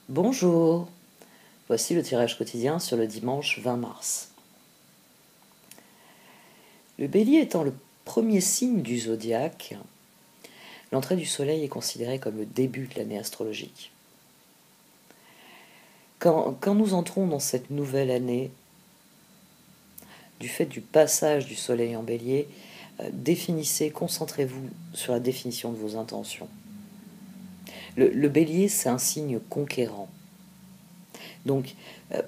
Bonjour, voici le tirage quotidien sur le dimanche 20 mars. Le Bélier étant le premier signe du zodiaque, l'entrée du soleil est considérée comme le début de l'année astrologique. Quand nous entrons dans cette nouvelle année, du fait du passage du soleil en Bélier, concentrez-vous sur la définition de vos intentions. Le Bélier, c'est un signe conquérant. Donc,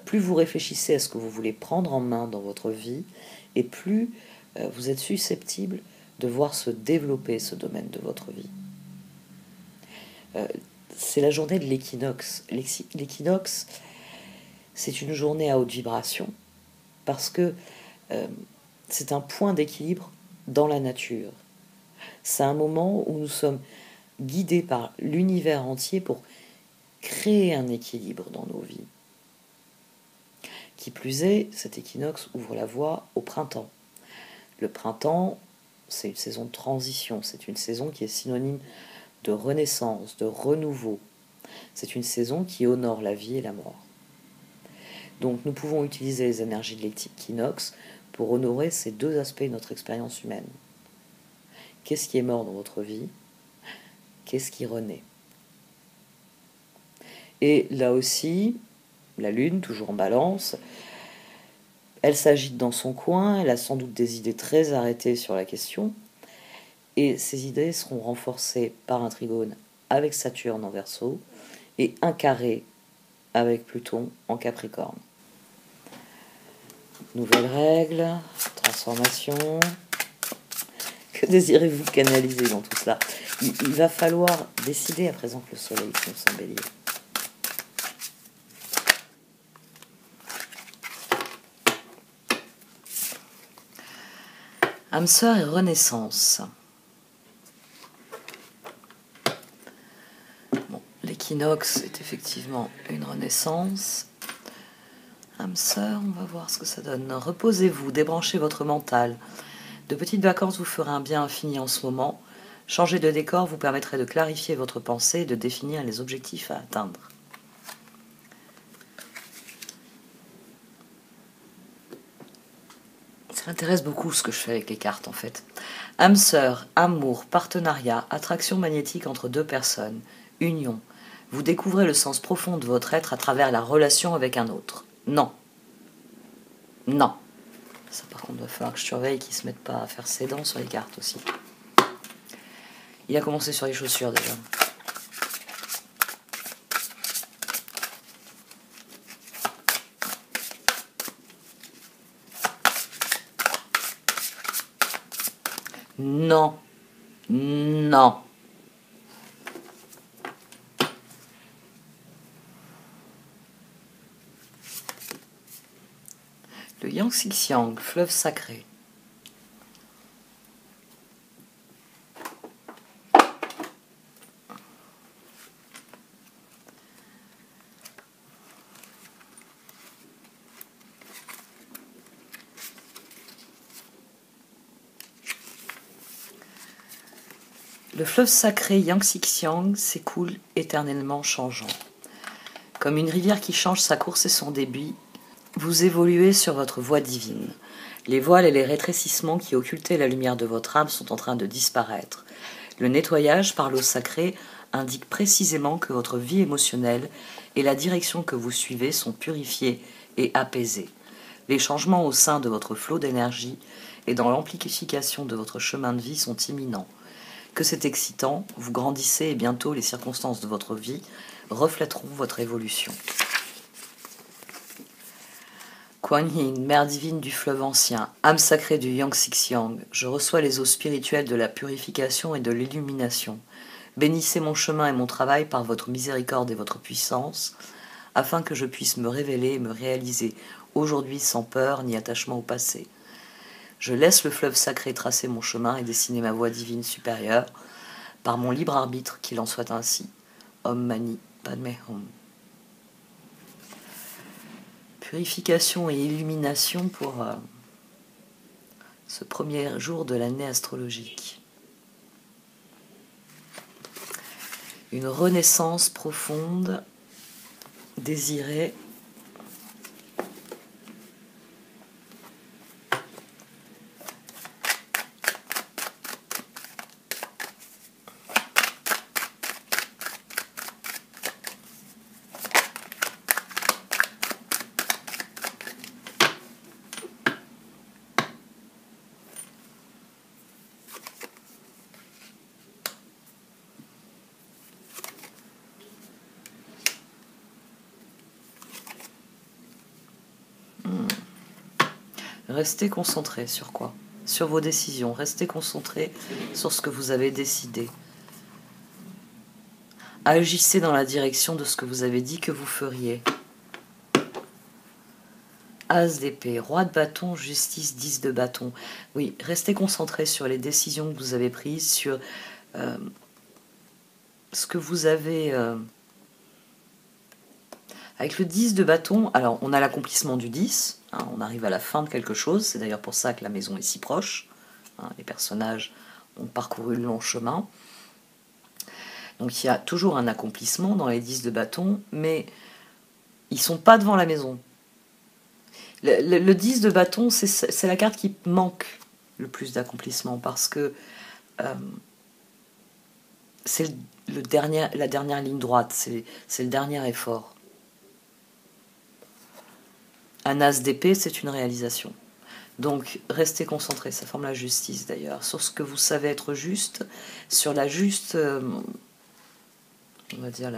plus vous réfléchissez à ce que vous voulez prendre en main dans votre vie, et plus vous êtes susceptible de voir se développer ce domaine de votre vie. C'est la journée de l'équinoxe. L'équinoxe, c'est une journée à haute vibration, parce que c'est un point d'équilibre dans la nature. C'est un moment où nous sommes guidés par l'univers entier pour créer un équilibre dans nos vies. Qui plus est, cet équinoxe ouvre la voie au printemps. Le printemps, c'est une saison de transition, c'est une saison qui est synonyme de renaissance, de renouveau. C'est une saison qui honore la vie et la mort. Donc nous pouvons utiliser les énergies de l'équinoxe pour honorer ces deux aspects de notre expérience humaine. Qu'est-ce qui est mort dans votre vie? Qu'est-ce qui renaît? Et là aussi, la Lune, toujours en Balance, elle s'agite dans son coin, elle a sans doute des idées très arrêtées sur la question, et ces idées seront renforcées par un trigone avec Saturne en Verseau et un carré avec Pluton en Capricorne. Nouvelles règles, transformation. Que désirez-vous canaliser dans tout cela? Il va falloir décider à présent que le soleil fonce en Bélier. Âme sœur et renaissance. Bon, l'équinoxe est effectivement une renaissance. Âme sœur, on va voir ce que ça donne. Reposez-vous, débranchez votre mental. De petites vacances vous ferez un bien infini en ce moment. Changer de décor vous permettrait de clarifier votre pensée et de définir les objectifs à atteindre. Ça m'intéresse beaucoup ce que je fais avec les cartes en fait. Âme sœur, amour, partenariat, attraction magnétique entre deux personnes, union. Vous découvrez le sens profond de votre être à travers la relation avec un autre. Non. Non. Ça par contre, il va falloir que je surveille qu'ils ne se mettent pas à faire ses dents sur les cartes aussi. Il a commencé sur les chaussures déjà. Non. Non. Le Yangtze-Kiang, fleuve sacré. Le fleuve sacré Yangtze-Kiang s'écoule éternellement changeant. Comme une rivière qui change sa course et son débit, vous évoluez sur votre voie divine. Les voiles et les rétrécissements qui occultaient la lumière de votre âme sont en train de disparaître. Le nettoyage par l'eau sacrée indique précisément que votre vie émotionnelle et la direction que vous suivez sont purifiées et apaisées. Les changements au sein de votre flot d'énergie et dans l'amplification de votre chemin de vie sont imminents. Que c'est excitant, vous grandissez et bientôt les circonstances de votre vie reflèteront votre évolution. Kuan Yin, mère divine du fleuve ancien, âme sacrée du Yangtze-Kiang, je reçois les eaux spirituelles de la purification et de l'illumination. Bénissez mon chemin et mon travail par votre miséricorde et votre puissance, afin que je puisse me révéler et me réaliser aujourd'hui sans peur ni attachement au passé. Je laisse le fleuve sacré tracer mon chemin et dessiner ma voie divine supérieure, par mon libre arbitre qu'il en soit ainsi. Om Mani Padme Hum. Purification et illumination pour ce premier jour de l'année astrologique. Une renaissance profonde désirer restez concentré sur quoi? Sur vos décisions. Restez concentré sur ce que vous avez décidé. Agissez dans la direction de ce que vous avez dit que vous feriez. As d'épée, roi de bâton, justice, 10 de bâton. Oui, restez concentré sur les décisions que vous avez prises, sur ce que vous avez... Avec le 10 de bâton, alors on a l'accomplissement du 10, hein, on arrive à la fin de quelque chose, c'est d'ailleurs pour ça que la maison est si proche, hein, les personnages ont parcouru le long chemin. Donc il y a toujours un accomplissement dans les 10 de bâton, mais ils ne sont pas devant la maison. Le 10 de bâton, c'est la carte qui manque le plus d'accomplissement, parce que c'est la dernière ligne droite, c'est le dernier effort. Un as d'épée, c'est une réalisation. Donc, restez concentré, ça forme la justice d'ailleurs, sur ce que vous savez être juste, sur la juste, on va dire,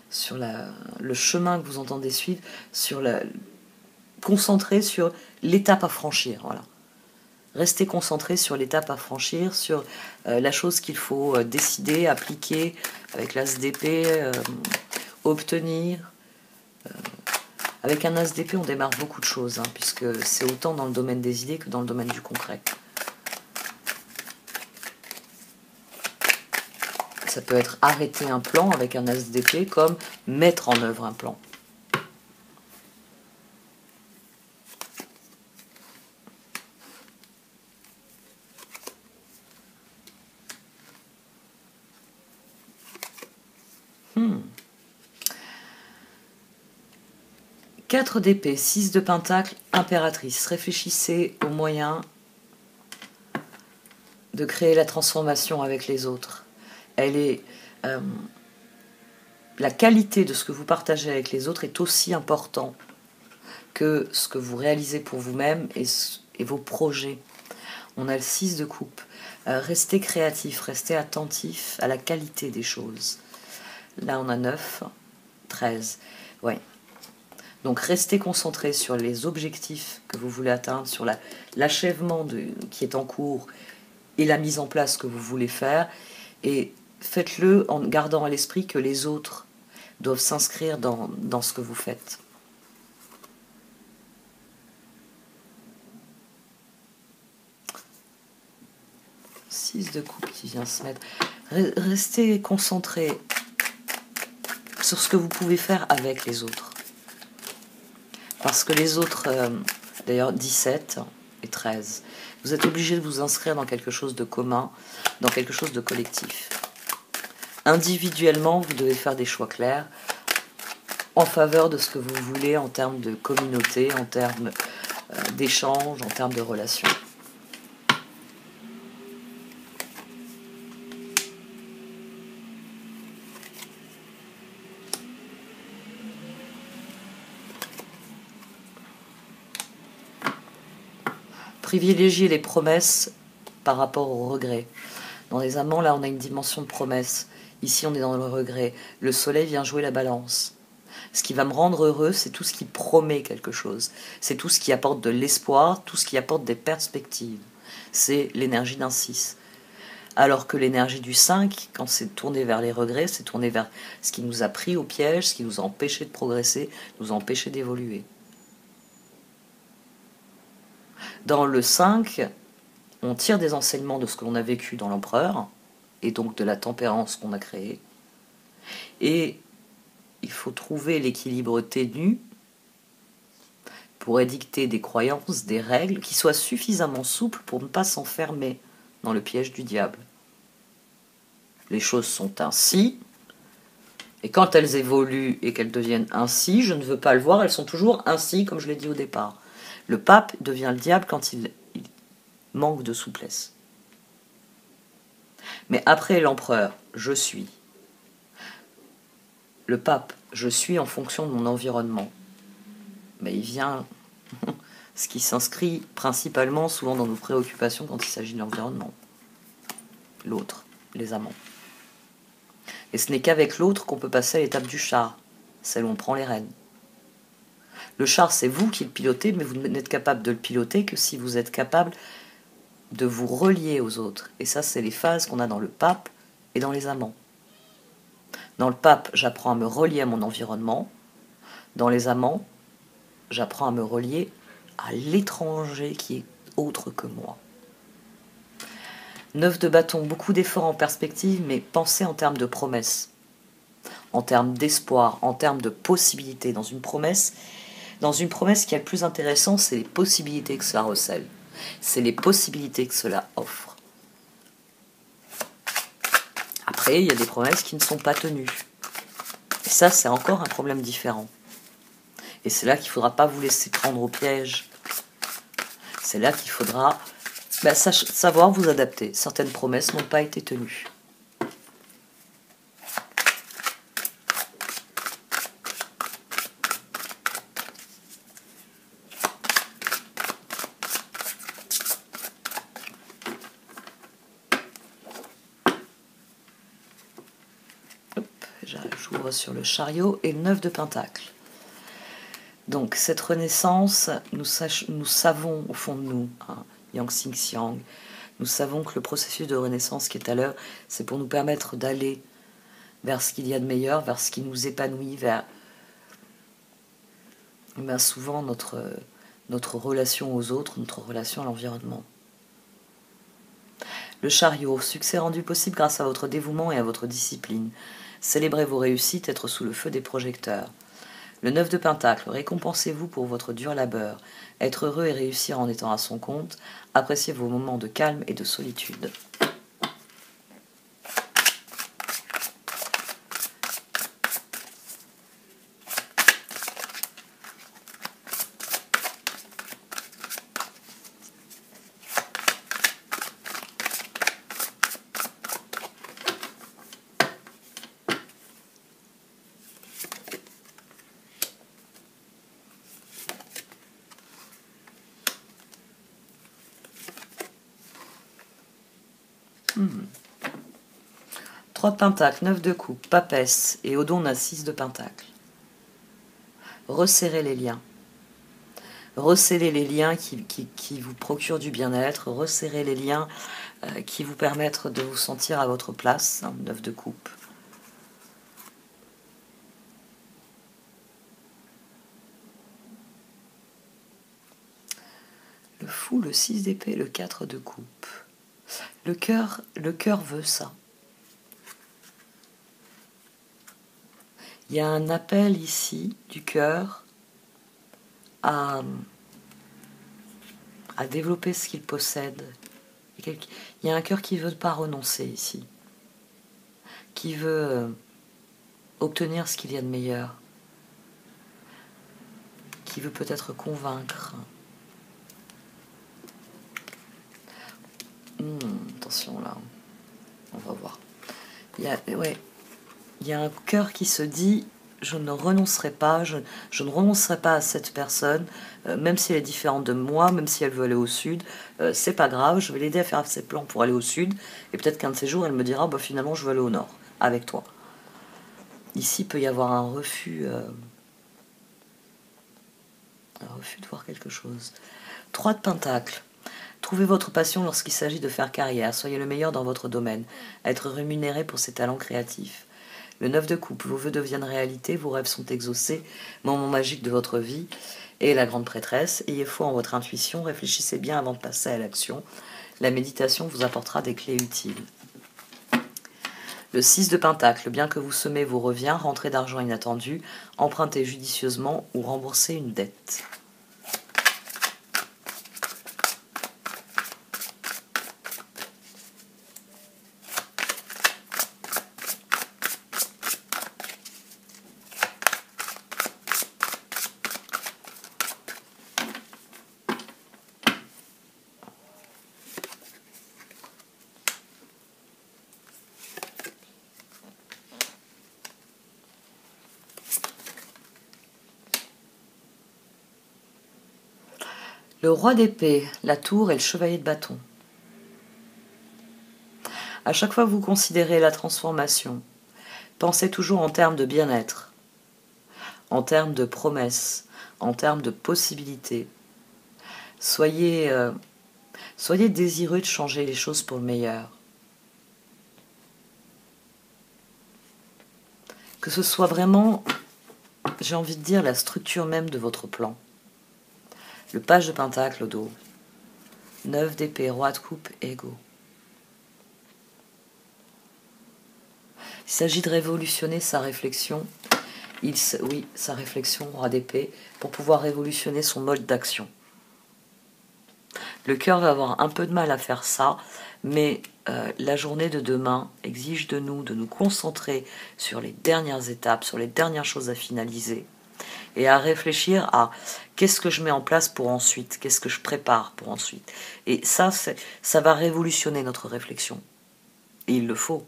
sur le chemin que vous entendez suivre, concentré sur l'étape à franchir, voilà. Restez concentré sur l'étape à franchir, sur la chose qu'il faut décider, appliquer, avec l'as d'épée, obtenir. Avec un as d'épée, on démarre beaucoup de choses, hein, puisque c'est autant dans le domaine des idées que dans le domaine du concret. Ça peut être arrêter un plan avec un as d'épée, comme mettre en œuvre un plan. Hmm. 4 d'épée, 6 de pentacle, impératrice. Réfléchissez aux moyens de créer la transformation avec les autres. Elle est... la qualité de ce que vous partagez avec les autres est aussi important que ce que vous réalisez pour vous-même et vos projets. On a le 6 de coupe. Restez créatif, restez attentif à la qualité des choses. Là, on a 9, 13. Ouais. Donc, restez concentré sur les objectifs que vous voulez atteindre, sur l'achèvement qui est en cours et la mise en place que vous voulez faire. Et faites-le en gardant à l'esprit que les autres doivent s'inscrire dans ce que vous faites. Six de coupe qui vient se mettre. Restez concentré sur ce que vous pouvez faire avec les autres. Parce que les autres, d'ailleurs 17 et 13, vous êtes obligé de vous inscrire dans quelque chose de commun, dans quelque chose de collectif. Individuellement, vous devez faire des choix clairs en faveur de ce que vous voulez en termes de communauté, en termes d'échange, en termes de relations. Privilégier les promesses par rapport au regret. Dans les amants, là, on a une dimension de promesse. Ici, on est dans le regret. Le soleil vient jouer la balance. Ce qui va me rendre heureux, c'est tout ce qui promet quelque chose. C'est tout ce qui apporte de l'espoir, tout ce qui apporte des perspectives. C'est l'énergie d'un 6. Alors que l'énergie du 5, quand c'est tourné vers les regrets, c'est tourné vers ce qui nous a pris au piège, ce qui nous a empêché de progresser, nous a empêché d'évoluer. Dans le 5, on tire des enseignements de ce que l'on a vécu dans l'empereur, et donc de la tempérance qu'on a créée. Et il faut trouver l'équilibre ténu pour édicter des croyances, des règles qui soient suffisamment souples pour ne pas s'enfermer dans le piège du diable. Les choses sont ainsi. Et quand elles évoluent et qu'elles deviennent ainsi, je ne veux pas le voir, elles sont toujours ainsi, comme je l'ai dit au départ. Le pape devient le diable quand il manque de souplesse. Mais après l'empereur, je suis. Le pape, je suis en fonction de mon environnement. Mais il vient ce qui s'inscrit principalement souvent dans nos préoccupations quand il s'agit de l'environnement. L'autre, les amants. Et ce n'est qu'avec l'autre qu'on peut passer à l'étape du char, celle où on prend les rênes. Le char, c'est vous qui le pilotez, mais vous n'êtes capable de le piloter que si vous êtes capable de vous relier aux autres. Et ça, c'est les phases qu'on a dans le pape et dans les amants. Dans le pape, j'apprends à me relier à mon environnement. Dans les amants, j'apprends à me relier à l'étranger qui est autre que moi. 9 de bâton, beaucoup d'efforts en perspective, mais pensez en termes de promesses, en termes d'espoir, en termes de possibilités. Dans une promesse, ce qui est le plus intéressant, c'est les possibilités que cela recèle. C'est les possibilités que cela offre. Après, il y a des promesses qui ne sont pas tenues. Et ça, c'est encore un problème différent. Et c'est là qu'il ne faudra pas vous laisser prendre au piège. C'est là qu'il faudra savoir vous adapter. Certaines promesses n'ont pas été tenues. J'ouvre sur le chariot et le 9 de pentacle. Donc cette renaissance, nous savons au fond de nous, Yang Xing Xiang, nous savons que le processus de renaissance qui est à l'heure, c'est pour nous permettre d'aller vers ce qu'il y a de meilleur, vers ce qui nous épanouit, vers souvent notre relation aux autres, notre relation à l'environnement. Le chariot, succès rendu possible grâce à votre dévouement et à votre discipline. Célébrez vos réussites, être sous le feu des projecteurs. Le 9 de pentacle, récompensez-vous pour votre dur labeur. Être heureux et réussir en étant à son compte. Appréciez vos moments de calme et de solitude. « 3 de pentacle, 9 de coupe, papesse, et au don on a 6 de pentacle. Resserrez les liens. Resserrez les liens qui vous procurent du bien-être, resserrez les liens qui vous permettent de vous sentir à votre place, 9 de coupe. Le fou, le 6 d'épée, le 4 de coupe. Le cœur veut ça. Il y a un appel ici du cœur à développer ce qu'il possède. Il y a un cœur qui ne veut pas renoncer ici, qui veut obtenir ce qu'il y a de meilleur, qui veut peut-être convaincre. Attention là, on va voir. Il y a un cœur qui se dit je ne renoncerai pas, je ne renoncerai pas à cette personne, même si elle est différente de moi, même si elle veut aller au sud, c'est pas grave, je vais l'aider à faire ses plans pour aller au sud, et peut-être qu'un de ces jours elle me dira finalement je veux aller au nord, avec toi. Ici il peut y avoir un refus de voir quelque chose. 3 de pentacle. Trouvez votre passion lorsqu'il s'agit de faire carrière. Soyez le meilleur dans votre domaine. Être rémunéré pour ses talents créatifs. Le 9 de coupe. Vos vœux deviennent réalité. Vos rêves sont exaucés. Moment magique de votre vie. Et la grande prêtresse. Ayez foi en votre intuition. Réfléchissez bien avant de passer à l'action. La méditation vous apportera des clés utiles. Le 6 de pentacle. Bien que vous semez vous revient. Rentrée d'argent inattendue. Empruntez judicieusement ou remboursez une dette. Le roi d'épée, la tour et le chevalier de bâton. À chaque fois que vous considérez la transformation, pensez toujours en termes de bien-être, en termes de promesses, en termes de possibilités. Soyez désireux de changer les choses pour le meilleur. Que ce soit vraiment, j'ai envie de dire, la structure même de votre plan. Le page de pentacle au dos. 9 d'épée, roi de coupe, égaux. Il s'agit de révolutionner sa réflexion. Oui, sa réflexion, roi d'épée, pour pouvoir révolutionner son mode d'action. Le cœur va avoir un peu de mal à faire ça, mais la journée de demain exige de nous concentrer sur les dernières étapes, sur les dernières choses à finaliser, et à réfléchir à qu'est-ce que je mets en place pour ensuite, qu'est-ce que je prépare pour ensuite. Et ça va révolutionner notre réflexion. Et il le faut.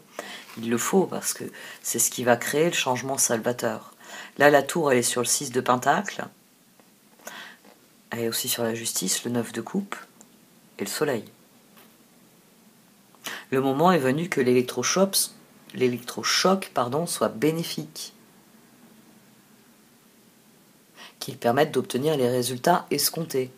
Il le faut parce que c'est ce qui va créer le changement salvateur. Là, la tour, elle est sur le 6 de pentacle. Elle est aussi sur la justice, le 9 de coupe et le soleil. Le moment est venu que l'électrochoc soit bénéfique, qu'il permette d'obtenir les résultats escomptés.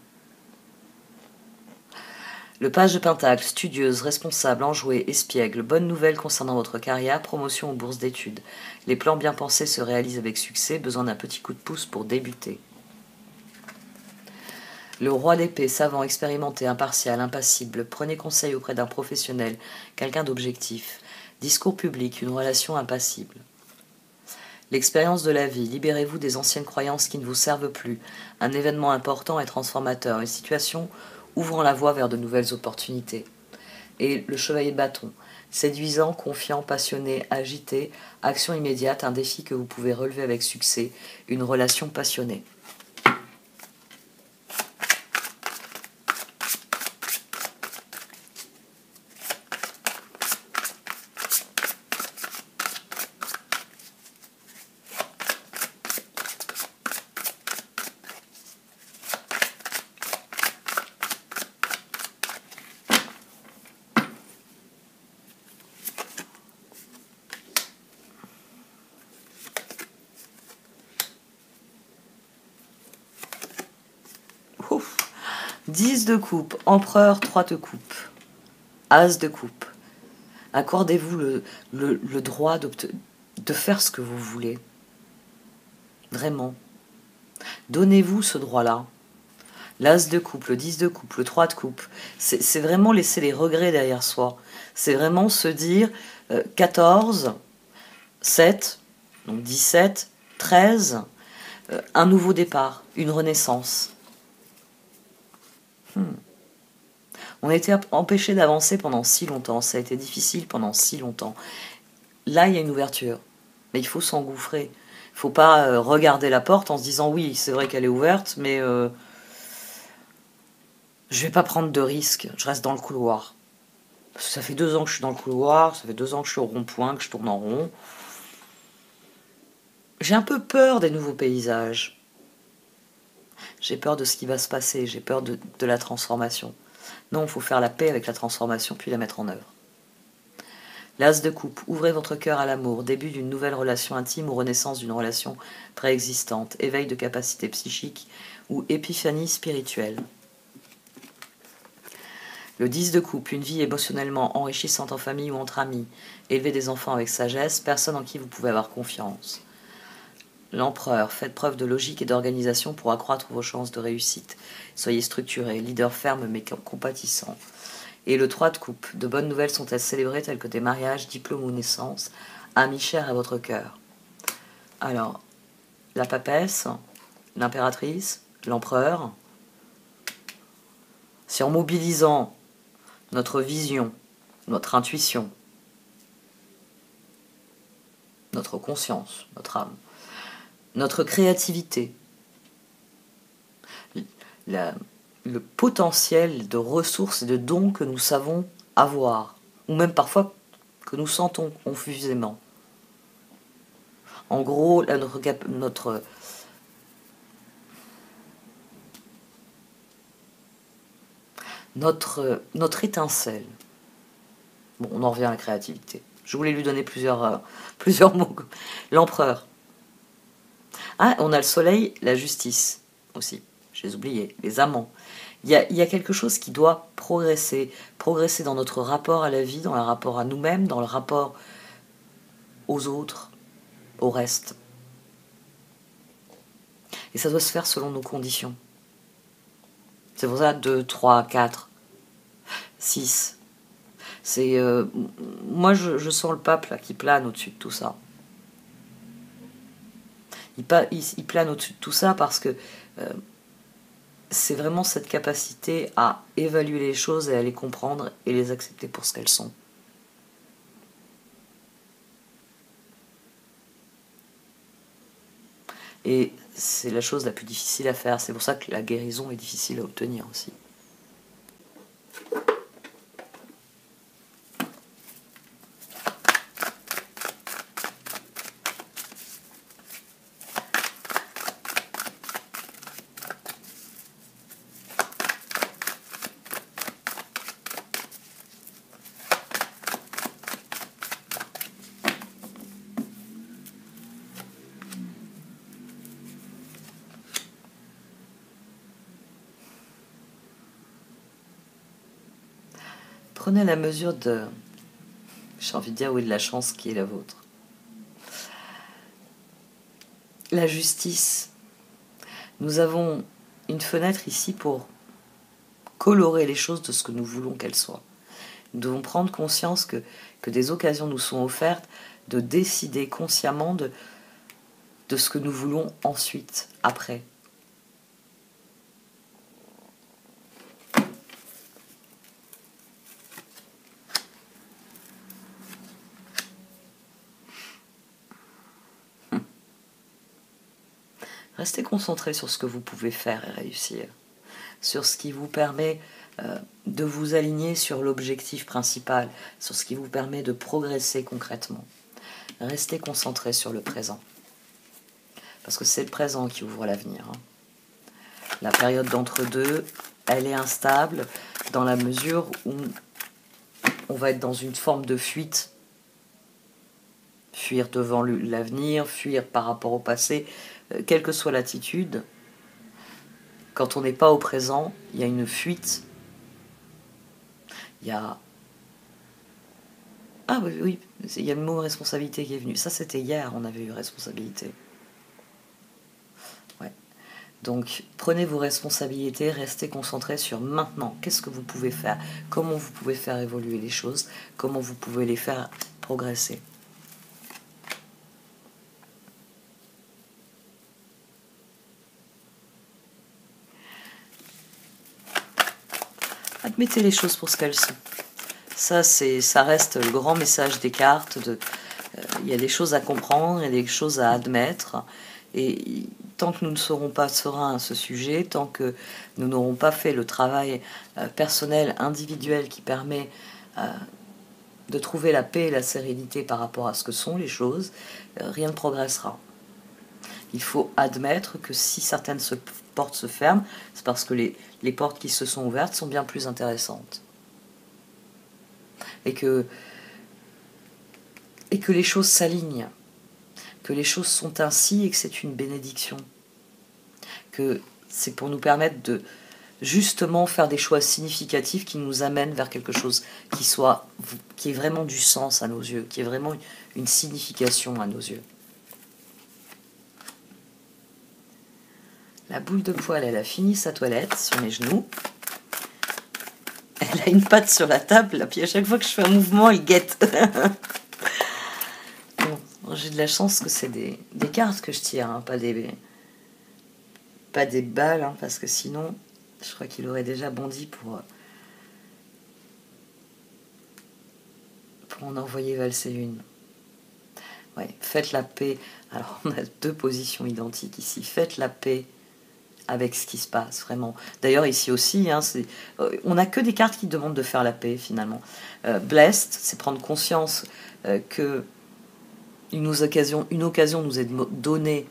Le page de pentacle, studieuse, responsable, enjouée, espiègle, bonne nouvelle concernant votre carrière, promotion ou bourse d'études. Les plans bien pensés se réalisent avec succès, besoin d'un petit coup de pouce pour débuter. Le roi d'épée, savant, expérimenté, impartial, impassible, prenez conseil auprès d'un professionnel, quelqu'un d'objectif. Discours public, une relation impassible. L'expérience de la vie, libérez-vous des anciennes croyances qui ne vous servent plus. Un événement important et transformateur, une situation ouvrant la voie vers de nouvelles opportunités. Et le chevalier de bâton, séduisant, confiant, passionné, agité, action immédiate, un défi que vous pouvez relever avec succès, une relation passionnée. Ouf. 10 de coupe, empereur, 3 de coupe, as de coupe. Accordez-vous le droit de faire ce que vous voulez. Vraiment. Donnez-vous ce droit-là. L'as de coupe, le 10 de coupe, le 3 de coupe. C'est vraiment laisser les regrets derrière soi. C'est vraiment se dire 14, 7, donc 17, 13, un nouveau départ, une renaissance. On a été empêché d'avancer pendant si longtemps, ça a été difficile pendant si longtemps. Là, il y a une ouverture, mais il faut s'engouffrer. Il ne faut pas regarder la porte en se disant oui, c'est vrai qu'elle est ouverte, mais je ne vais pas prendre de risques, je reste dans le couloir. Parce que ça fait 2 ans que je suis dans le couloir, ça fait 2 ans que je suis au rond-point, que je tourne en rond. J'ai un peu peur des nouveaux paysages. J'ai peur de ce qui va se passer, j'ai peur de la transformation. Non, il faut faire la paix avec la transformation puis la mettre en œuvre. L'as de coupe, ouvrez votre cœur à l'amour, début d'une nouvelle relation intime ou renaissance d'une relation préexistante, éveil de capacité psychique ou épiphanie spirituelle. Le 10 de coupe, une vie émotionnellement enrichissante en famille ou entre amis, élever des enfants avec sagesse, personne en qui vous pouvez avoir confiance. L'empereur, faites preuve de logique et d'organisation pour accroître vos chances de réussite. Soyez structuré, leader ferme mais compatissant. Et le 3 de coupe, de bonnes nouvelles sont à célébrer telles que des mariages, diplômes ou naissances, amis chers à votre cœur. Alors, la papesse, l'impératrice, l'empereur, c'est en mobilisant notre vision, notre intuition, notre conscience, notre âme, notre créativité, le potentiel de ressources et de dons que nous savons avoir, ou même parfois que nous sentons confusément. En gros, notre étincelle. Bon, on en revient à la créativité. Je voulais lui donner plusieurs mots. L'empereur. Ah, on a le soleil, la justice aussi. Je les oubliais. Les amants. Il y a quelque chose qui doit progresser. Progresser dans notre rapport à la vie, dans le rapport à nous-mêmes, dans le rapport aux autres, au reste. Et ça doit se faire selon nos conditions. C'est pour ça 2, 3, 4, 6. C'est moi je sens le pape là, qui plane au-dessus de tout ça. Il plane au-dessus de tout ça parce que c'est vraiment cette capacité à évaluer les choses et à les comprendre et les accepter pour ce qu'elles sont. Et c'est la chose la plus difficile à faire. C'est pour ça que la guérison est difficile à obtenir aussi. Prenez la mesure de, j'ai envie de dire, oui, de la chance qui est la vôtre. La justice. Nous avons une fenêtre ici pour colorer les choses de ce que nous voulons qu'elles soient. Nous devons prendre conscience que des occasions nous sont offertes de décider consciemment de ce que nous voulons ensuite, après. Restez concentré sur ce que vous pouvez faire et réussir, sur ce qui vous permet de vous aligner sur l'objectif principal, sur ce qui vous permet de progresser concrètement. Restez concentré sur le présent, parce que c'est le présent qui ouvre l'avenir. La période d'entre-deux, elle est instable dans la mesure où on va être dans une forme de fuite. Fuir devant l'avenir, fuir par rapport au passé, quelle que soit l'attitude, quand on n'est pas au présent, il y a une fuite. Il y a... Ah oui, il y a le mot responsabilité qui est venu. Ça, c'était hier, on avait eu responsabilité. Ouais. Donc, prenez vos responsabilités, restez concentrés sur maintenant. Qu'est-ce que vous pouvez faire? Comment vous pouvez faire évoluer les choses? Comment vous pouvez les faire progresser? Admettez les choses pour ce qu'elles sont. Ça reste le grand message des cartes. Il y a des choses à comprendre, il y a des choses à admettre. Et tant que nous ne serons pas sereins à ce sujet, tant que nous n'aurons pas fait le travail personnel, individuel qui permet de trouver la paix et la sérénité par rapport à ce que sont les choses, rien ne progressera. Il faut admettre que si certaines portes se ferment, c'est parce que les portes qui se sont ouvertes sont bien plus intéressantes. Et que les choses s'alignent, que les choses sont ainsi et que c'est une bénédiction. Que c'est pour nous permettre de justement faire des choix significatifs qui nous amènent vers quelque chose qui ait vraiment du sens à nos yeux, qui ait vraiment une signification à nos yeux. La boule de poil, elle a fini sa toilette sur mes genoux. Elle a une patte sur la table, puis à chaque fois que je fais un mouvement, elle guette. Bon, j'ai de la chance que c'est des cartes que je tire, hein, pas des balles, hein, parce que sinon, je crois qu'il aurait déjà bondi pour en envoyer valser une. Ouais, faites la paix. Alors, on a deux positions identiques ici. Faites la paix avec ce qui se passe, vraiment. D'ailleurs, ici aussi, hein, on n'a que des cartes qui demandent de faire la paix, finalement. Blessed, c'est prendre conscience que une occasion nous est donnée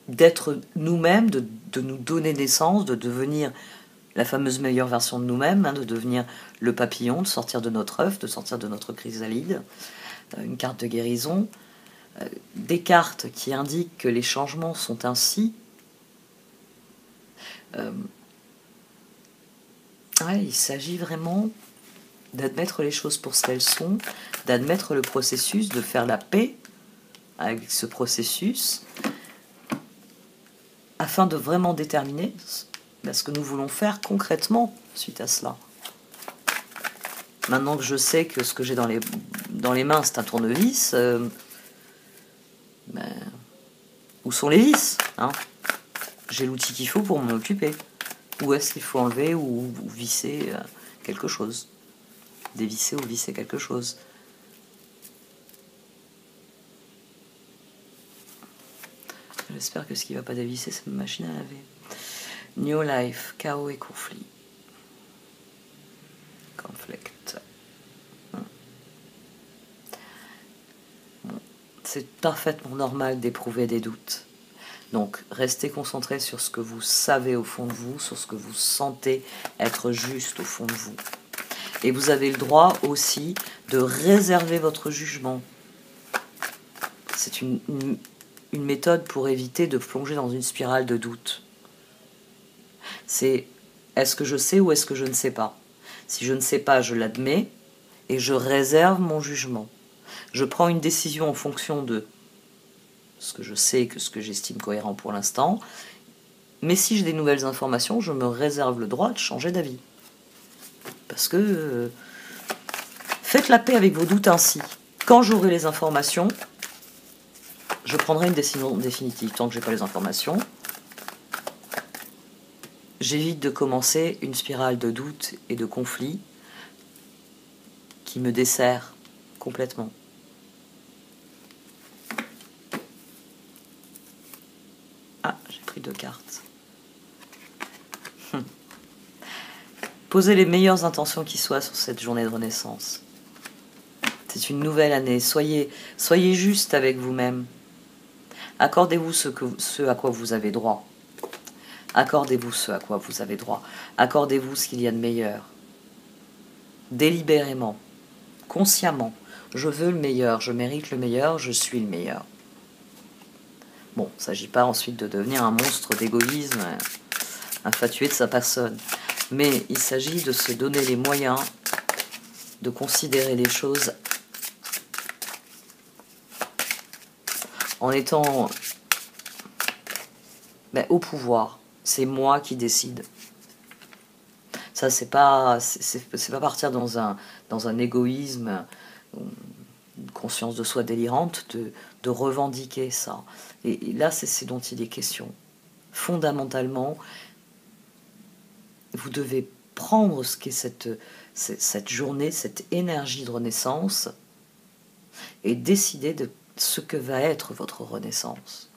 d'être nous-mêmes, de nous donner naissance, de devenir la fameuse meilleure version de nous-mêmes, hein, de devenir le papillon, de sortir de notre œuf, de sortir de notre chrysalide. Une carte de guérison. Des cartes qui indiquent que les changements sont ainsi. Il s'agit vraiment d'admettre les choses pour ce qu'elles sont, d'admettre le processus, de faire la paix avec ce processus, afin de vraiment déterminer ce que nous voulons faire concrètement suite à cela. Maintenant que je sais que ce que j'ai dans les mains, c'est un tournevis, où sont les vis, hein? J'ai l'outil qu'il faut pour m'en occuper. Où est-ce qu'il faut enlever ou visser quelque chose? Dévisser ou visser quelque chose. J'espère que ce qui ne va pas dévisser, c'est ma machine à laver. New life, chaos et conflit. Conflict. C'est parfaitement normal d'éprouver des doutes. Donc, restez concentrés sur ce que vous savez au fond de vous, sur ce que vous sentez être juste au fond de vous. Et vous avez le droit aussi de réserver votre jugement. C'est une méthode pour éviter de plonger dans une spirale de doute. C'est est-ce que je sais ou est-ce que je ne sais pas? Si je ne sais pas, je l'admets et je réserve mon jugement. Je prends une décision en fonction de ce que je sais, que ce que j'estime cohérent pour l'instant. Mais si j'ai des nouvelles informations, je me réserve le droit de changer d'avis. Parce que faites la paix avec vos doutes ainsi. Quand j'aurai les informations, je prendrai une décision définitive. Tant que je n'ai pas les informations, j'évite de commencer une spirale de doute et de conflit qui me dessert complètement. Ah, j'ai pris 2 cartes. Posez les meilleures intentions qui soient sur cette journée de renaissance. C'est une nouvelle année. Soyez juste avec vous-même. Accordez-vous ce à quoi vous avez droit. Accordez-vous ce à quoi vous avez droit. Accordez-vous ce qu'il y a de meilleur. Délibérément, consciemment. Je veux le meilleur, je mérite le meilleur, je suis le meilleur. Bon, il ne s'agit pas ensuite de devenir un monstre d'égoïsme, infatué de sa personne. Mais il s'agit de se donner les moyens de considérer les choses en étant au pouvoir. C'est moi qui décide. Ça, c'est pas partir dans un égoïsme, une conscience de soi délirante, de revendiquer ça. Et là, c'est ce dont il est question. Fondamentalement, vous devez prendre ce qu'est cette journée, cette énergie de renaissance, et décider de ce que va être votre renaissance.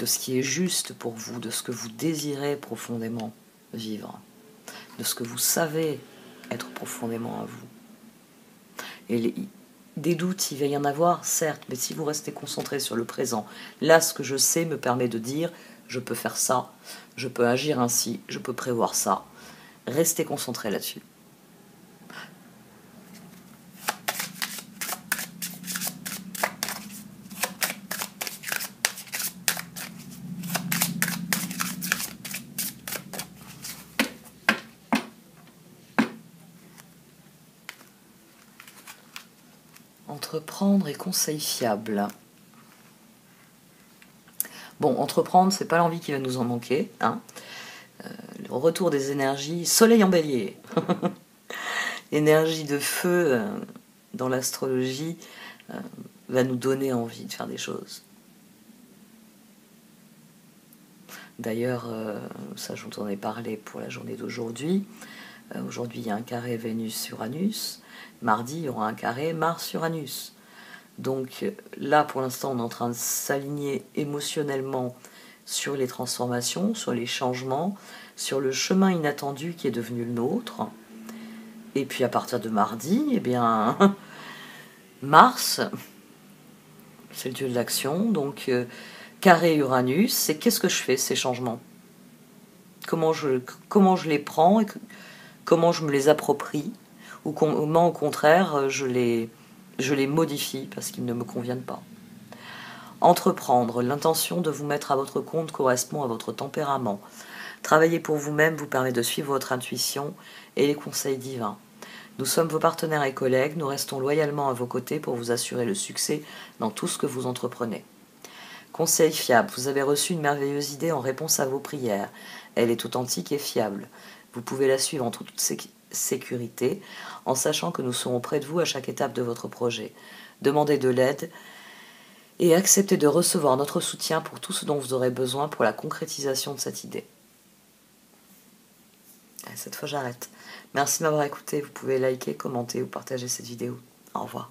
De ce qui est juste pour vous, de ce que vous désirez profondément vivre, de ce que vous savez être profondément à vous. Et des doutes, il va y en avoir, certes, mais si vous restez concentré sur le présent, là, ce que je sais me permet de dire, je peux faire ça, je peux agir ainsi, je peux prévoir ça. Restez concentré là-dessus. Entreprendre et conseils fiables. Bon, entreprendre, c'est pas l'envie qui va nous en manquer. Hein. Le retour des énergies, soleil en bélier. Énergie de feu dans l'astrologie va nous donner envie de faire des choses. D'ailleurs, ça je vous en ai parlé pour la journée d'aujourd'hui. Aujourd'hui, il y a un carré Vénus-Uranus. Mardi, il y aura un carré Mars-Uranus. Donc là, pour l'instant, on est en train de s'aligner émotionnellement sur les transformations, sur les changements, sur le chemin inattendu qui est devenu le nôtre. Et puis à partir de mardi, eh bien, Mars, c'est le dieu de l'action, donc carré Uranus, c'est qu'est-ce que je fais, ces changements? comment je les prends et comment je me les approprie, ou comment au contraire je les modifie parce qu'ils ne me conviennent pas. Entreprendre, l'intention de vous mettre à votre compte correspond à votre tempérament. Travailler pour vous-même vous permet de suivre votre intuition et les conseils divins. Nous sommes vos partenaires et collègues, nous restons loyalement à vos côtés pour vous assurer le succès dans tout ce que vous entreprenez. Conseil fiable, vous avez reçu une merveilleuse idée en réponse à vos prières. Elle est authentique et fiable. Vous pouvez la suivre en toute sécurité, en sachant que nous serons près de vous à chaque étape de votre projet. Demandez de l'aide et acceptez de recevoir notre soutien pour tout ce dont vous aurez besoin pour la concrétisation de cette idée. Cette fois j'arrête. Merci de m'avoir écouté, vous pouvez liker, commenter ou partager cette vidéo. Au revoir.